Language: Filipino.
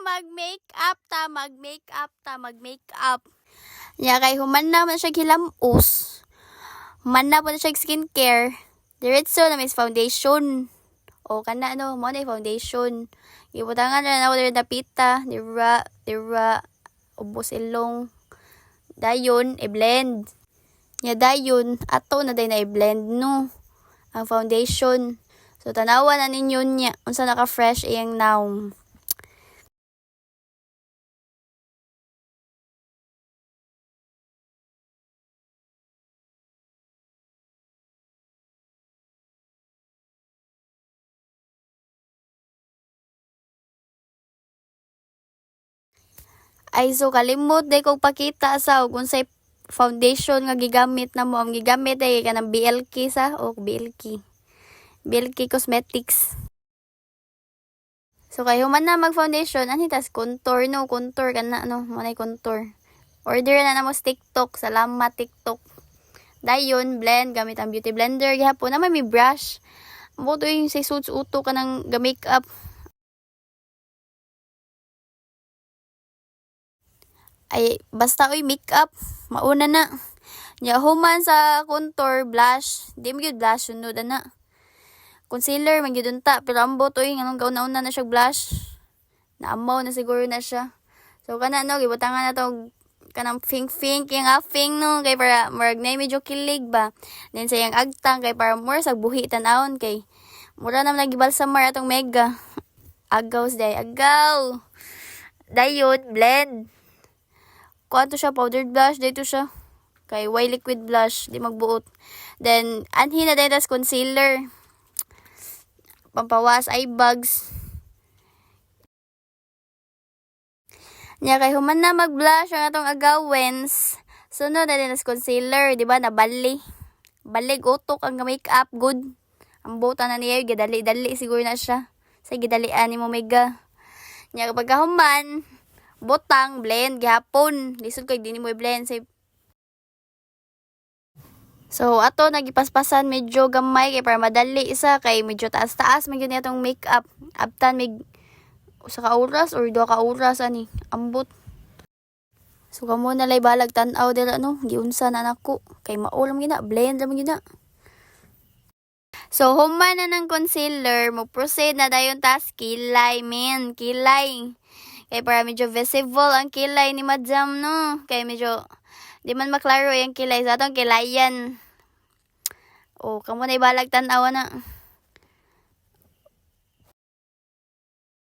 Mag-makeup ta, mag-makeup. Nya kay human na man siya hilamos. Human na po na siya skincare. Diretso na may foundation. O kana mo na foundation. Ibutangan na ako na pita, dira, ubos ilong. Dayon, i-blend. Nya dayon, ato na day na i-blend no. Ang foundation. So tanawan na ninyo niya unsa naka-fresh iyang now. Ay, so kalimot day kong pakita sa kung sa foundation nga gigamit na mo. Ang gigamit ay ka ng BLK sa o BLK Cosmetics. So kayo man na mag-foundation, anitas contour no, contour ka na no, mo na contour. Order na mo sa TikTok, salamat TikTok. Dayon, blend, gamit ang beauty blender. Gihapon naman may brush. Buto yung sa suits uto ka ng ga-makeup. Ay, basta oy makeup, mauna na. Nya human sa contour, blush, di mo gyud blush sunod na. Concealer man gyud unta, pero ambot oy nganong gauna-una na siya blush. Naamaw na siguro na siya. So kana no, gibutangan na tong kanang pink yung afing no, kay para marag na medyo kilig ba. Then sa yang agtang kay para more sa buhi tanawon kay mura na nagibalsamar atong mega. Agaw day, agaw. Dayon, blend. Kuha to siya, powdered blush, dito siya. Kay white liquid blush, di magbuot. Then, anhi na dahil tas concealer. Pampawas, eye bags. Nya kay human na mag-blush ang atong agawens. Sunod na din tas concealer, di ba? Nabali. Balig, utok ang makeup, good. Ang buta na niya, gidali-dali siguro na siya. Sa gidalian ni mo mega. Nya kapag human, botang, blend, gihapon. Lisod kay dini mo i-blend. So, ato, nagipaspasan medyo gamay kay para madali isa kay medyo taas-taas. Medyo niya itong makeup. Abtan, sa ka-oras or 2 ka-oras, ani. Ambot. So, kamo na lay balag tanaw dila, no? Giunsa na nako. Kay maulam gina, blend lang gina. So, human na ng concealer, mo proceed na dayon tas kilay, men. Kilay. Kaya para medyo visible ang kilay ni Madam, no? Kaya medyo, di man maklaro yung kilay. Sa atong kilayan. O, kamo na ibalag tanawa na.